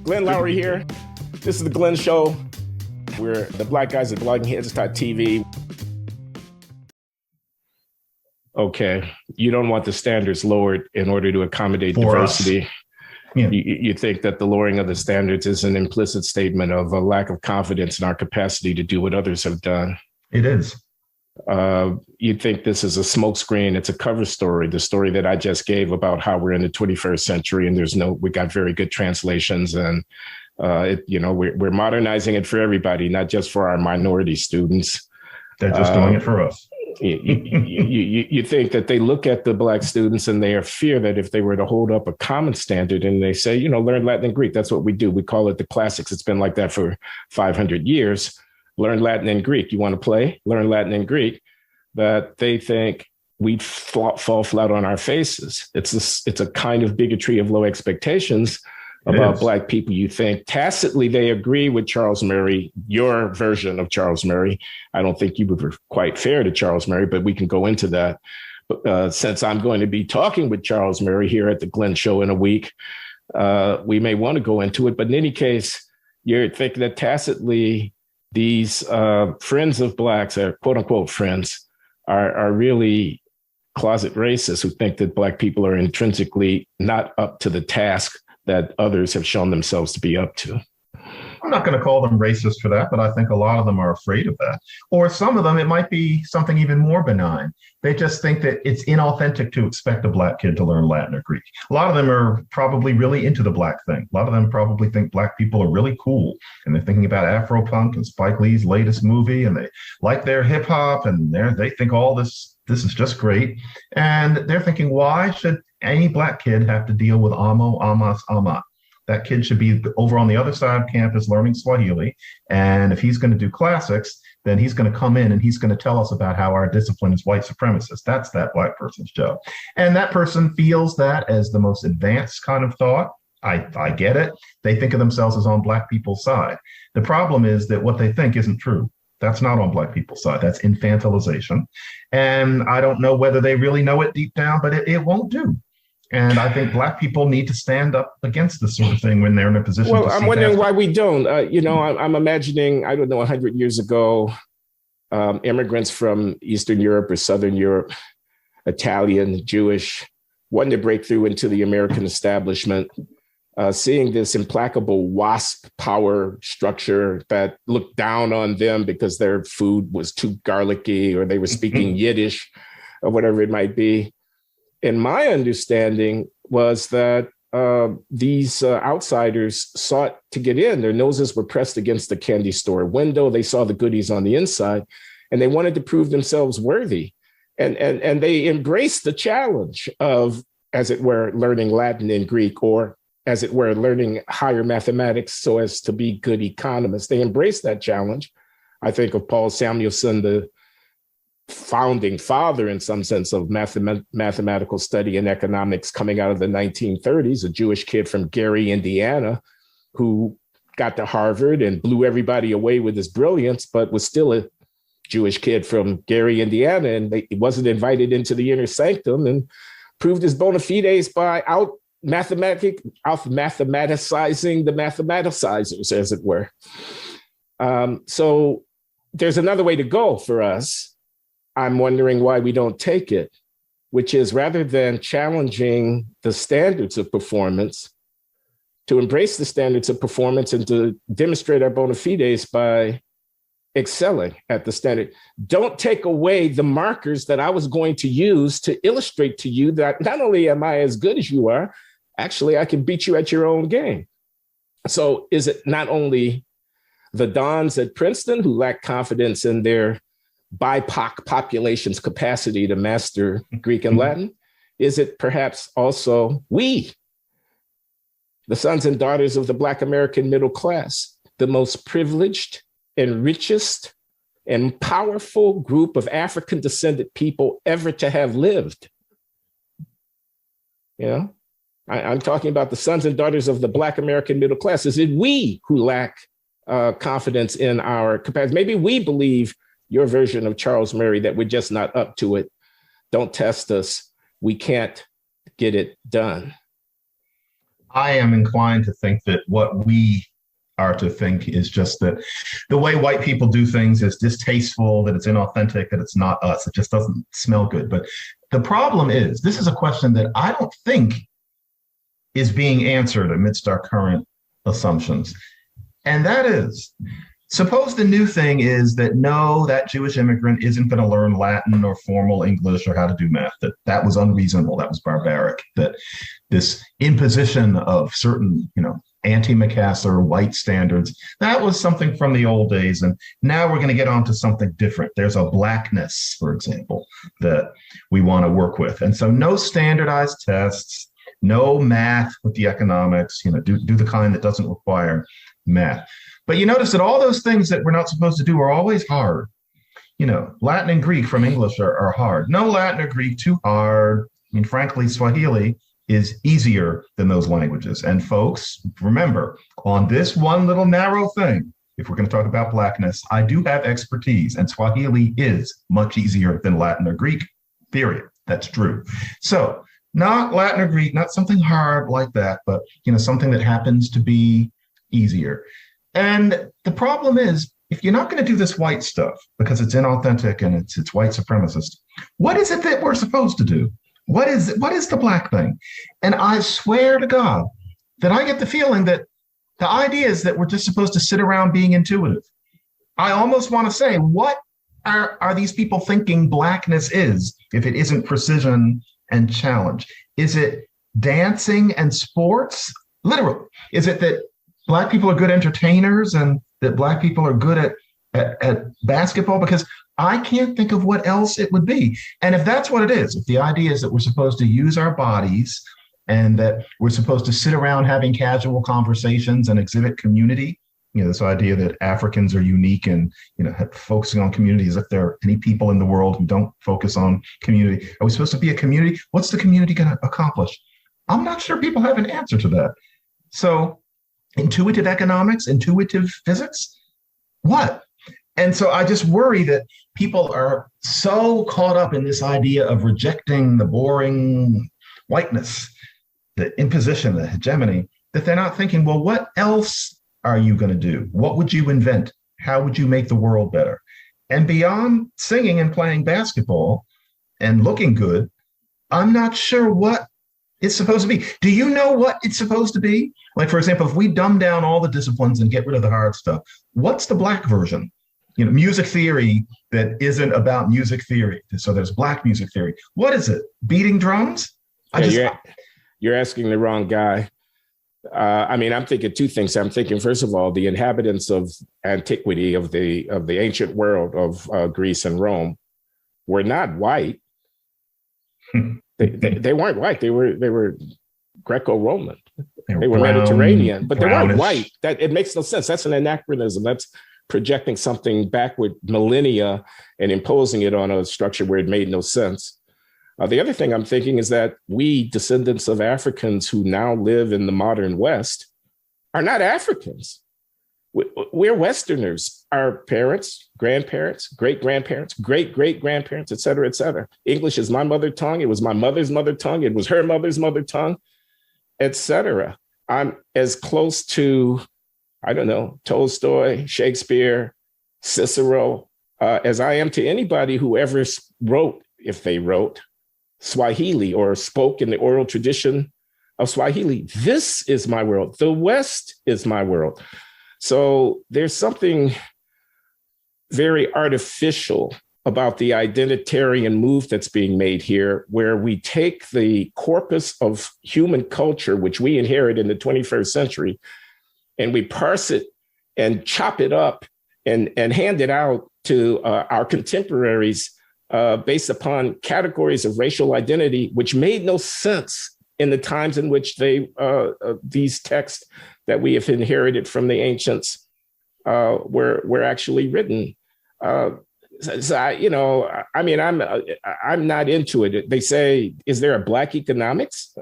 Glenn Loury here. This is the Glenn Show. We're the black guys at bloggingheads.tv. Okay, you don't want the standards lowered in order to accommodate diversity. Yeah. You think that the lowering of the standards is an implicit statement of a lack of confidence in our capacity to do what others have done. It is. You think this is a smokescreen. It's a cover story, the story that I just gave about how we're in the 21st century and we got very good translations and we're modernizing it for everybody, not just for our minority students. They're just doing it for us. You think that they look at the black students and they fear that if they were to hold up a common standard and they say, learn Latin and Greek, that's what we do. We call it the classics. It's been like that for 500 years. Learn Latin and Greek. You want to play? Learn Latin and Greek. But they think we'd fall flat on our faces. It's a kind of bigotry of low expectations about black people. You think tacitly they agree with Charles Murray, your version of Charles Murray. I don't think you were quite fair to Charles Murray, but we can go into that. But since I'm going to be talking with Charles Murray here at the Glenn Show in a week, we may want to go into it. But in any case, you're thinking that tacitly these friends of blacks, quote unquote friends, are really closet racists who think that black people are intrinsically not up to the task that others have shown themselves to be up to. I'm not going to call them racist for that, but I think a lot of them are afraid of that. Or some of them, it might be something even more benign. They just think that it's inauthentic to expect a black kid to learn Latin or Greek. A lot of them are probably really into the black thing. A lot of them probably think black people are really cool. And they're thinking about Afropunk and Spike Lee's latest movie, and they like their hip hop, and they think all this is just great. And they're thinking, why should any black kid have to deal with amo, amas, ama? That kid should be over on the other side of campus learning Swahili. And if he's going to do classics, then he's going to come in and he's going to tell us about how our discipline is white supremacist. That's that black person's job. And that person feels that as the most advanced kind of thought. I get it. They think of themselves as on black people's side. The problem is that what they think isn't true. That's not on black people's side. That's infantilization. And I don't know whether they really know it deep down, but it won't do. And I think black people need to stand up against this sort of thing when they're in a position to I'm wondering why we don't. I'm imagining, 100 years ago, immigrants from Eastern Europe or Southern Europe, Italian, Jewish, wanting to break through into the American establishment, seeing this implacable WASP power structure that looked down on them because their food was too garlicky or they were speaking Yiddish or whatever it might be. And my understanding was that these outsiders sought to get in. Their noses were pressed against the candy store window. They saw the goodies on the inside, and they wanted to prove themselves worthy. And they embraced the challenge of, as it were, learning Latin and Greek, or as it were, learning higher mathematics so as to be good economists. They embraced that challenge. I think of Paul Samuelson, the founding father in some sense of mathematical study and economics coming out of the 1930s, a Jewish kid from Gary, Indiana, who got to Harvard and blew everybody away with his brilliance, but was still a Jewish kid from Gary, Indiana, and he wasn't invited into the inner sanctum and proved his bona fides by mathematicizing the mathematicizers, as it were. So there's another way to go for us. I'm wondering why we don't take it, which is rather than challenging the standards of performance, to embrace the standards of performance and to demonstrate our bona fides by excelling at the standard. Don't take away the markers that I was going to use to illustrate to you that not only am I as good as you are, actually I can beat you at your own game. So is it not only the dons at Princeton who lack confidence in their BIPOC population's capacity to master Greek and Latin? Is it perhaps also we, the sons and daughters of the Black American middle class, the most privileged and richest and powerful group of African descended people ever to have lived? I'm talking about the sons and daughters of the Black American middle class. Is it we who lack confidence in our capacity? Maybe we believe your version of Charles Murray, that we're just not up to it. Don't test us. We can't get it done. I am inclined to think that what we are to think is just that the way white people do things is distasteful, that it's inauthentic, that it's not us. It just doesn't smell good. But the problem is, this is a question that I don't think is being answered amidst our current assumptions. And that is, suppose the new thing is that no, that Jewish immigrant isn't going to learn Latin or formal English or how to do math, that was unreasonable, that was barbaric, that this imposition of certain, anti-Macassar white standards, that was something from the old days. And now we're going to get on to something different. There's a blackness, for example, that we want to work with. And so no standardized tests, no math with the economics, do the kind that doesn't require math. But you notice that all those things that we're not supposed to do are always hard. Latin and Greek from English are hard. No Latin or Greek, too hard. I mean, frankly, Swahili is easier than those languages. And folks, remember, on this one little narrow thing, if we're going to talk about blackness, I do have expertise, and Swahili is much easier than Latin or Greek, period. That's true. So not Latin or Greek, not something hard like that, but something that happens to be easier. And the problem is, if you're not going to do this white stuff because it's inauthentic and it's white supremacist, what is it that we're supposed to do? What is the black thing? And I swear to God that I get the feeling that the idea is that we're just supposed to sit around being intuitive. I almost want to say, what are these people thinking blackness is if it isn't precision and challenge? Is it dancing and sports? Literally. Is it that Black people are good entertainers and that Black people are good at basketball? Because I can't think of what else it would be. And if that's what it is, if the idea is that we're supposed to use our bodies and that we're supposed to sit around having casual conversations and exhibit community, this idea that Africans are unique and, focusing on community as if there are any people in the world who don't focus on community. Are we supposed to be a community? What's the community going to accomplish? I'm not sure people have an answer to that. So intuitive economics, intuitive physics, what? And so I just worry that people are so caught up in this idea of rejecting the boring whiteness, the imposition, the hegemony, that they're not thinking, well, what else are you going to do? What would you invent? How would you make the world better? And beyond singing and playing basketball and looking good, I'm not sure what it's supposed to be. Do you know what it's supposed to be? Like, for example, if we dumb down all the disciplines and get rid of the hard stuff, what's the black version? Music theory that isn't about music theory. So there's black music theory. What is it? Beating drums? You're asking the wrong guy. I'm thinking two things. I'm thinking, first of all, the inhabitants of antiquity, of the ancient world of Greece and Rome, were not white. They weren't white. They were Greco-Roman. They were Mediterranean, but they weren't white. That it makes no sense. That's an anachronism. That's projecting something backward millennia and imposing it on a structure where it made no sense. The other thing I'm thinking is that we, descendants of Africans who now live in the modern West, are not Africans. We're Westerners. Our parents, grandparents, great-grandparents, great-great-grandparents, et cetera, et cetera. English is my mother tongue. It was my mother's mother tongue. It was her mother's mother tongue, et cetera. I'm as close to, Tolstoy, Shakespeare, Cicero, as I am to anybody who ever wrote, if they wrote, Swahili or spoke in the oral tradition of Swahili. This is my world. The West is my world. So there's something very artificial about the identitarian move that's being made here, where we take the corpus of human culture, which we inherit in the 21st century, and we parse it and chop it up and hand it out to our contemporaries based upon categories of racial identity, which made no sense in the times in which these texts that we have inherited from the ancients were actually written. I'm not into it. They say, is there a black economics?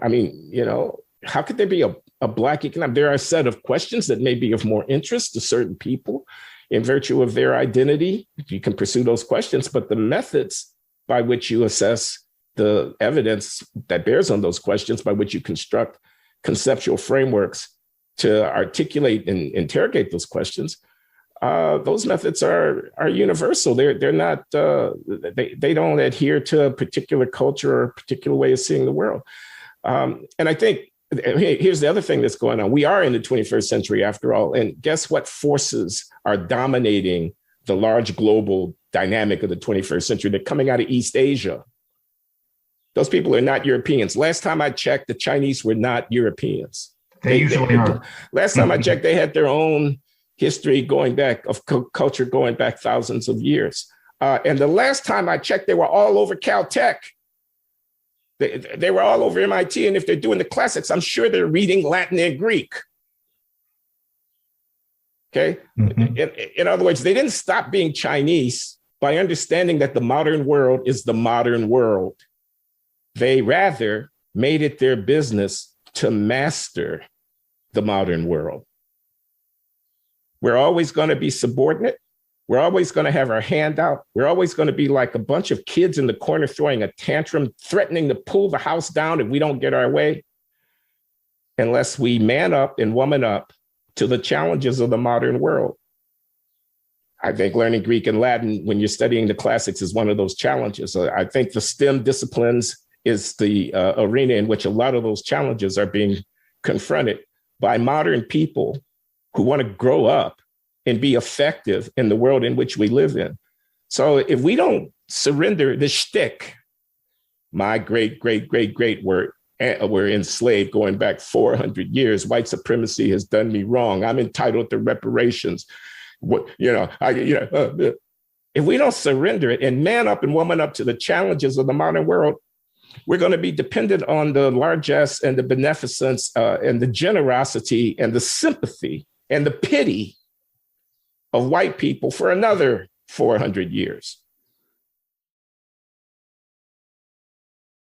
How could there be a black economic? There are a set of questions that may be of more interest to certain people in virtue of their identity. You can pursue those questions, but the methods by which you assess the evidence that bears on those questions, by which you construct conceptual frameworks to articulate and interrogate those questions, those methods are universal. They're not, they don't adhere to a particular culture or a particular way of seeing the world. And I think, here's the other thing that's going on. We are in the 21st century after all. And guess what forces are dominating the large global dynamic of the 21st century? They're coming out of East Asia. Those people are not Europeans. Last time I checked, the Chinese were not Europeans. They usually aren't. Last time I checked, they had their own history going back, of culture going back thousands of years. And the last time I checked, they were all over Caltech. They were all over MIT. And if they're doing the classics, I'm sure they're reading Latin and Greek. Okay. Mm-hmm. In other words, they didn't stop being Chinese by understanding that the modern world is the modern world. They rather made it their business to master the modern world. We're always going to be subordinate. We're always going to have our hand out. We're always going to be like a bunch of kids in the corner throwing a tantrum, threatening to pull the house down if we don't get our way, unless we man up and woman up to the challenges of the modern world. I think learning Greek and Latin when you're studying the classics is one of those challenges. I think the STEM disciplines is the arena in which a lot of those challenges are being confronted by modern people who want to grow up and be effective in the world in which we live in. So if we don't surrender the shtick, my great were enslaved going back 400 years. White supremacy has done me wrong. I'm entitled to reparations. If we don't surrender it and man up and woman up to the challenges of the modern world, we're going to be dependent on the largesse and the beneficence and the generosity and the sympathy and the pity of white people for another 400 years.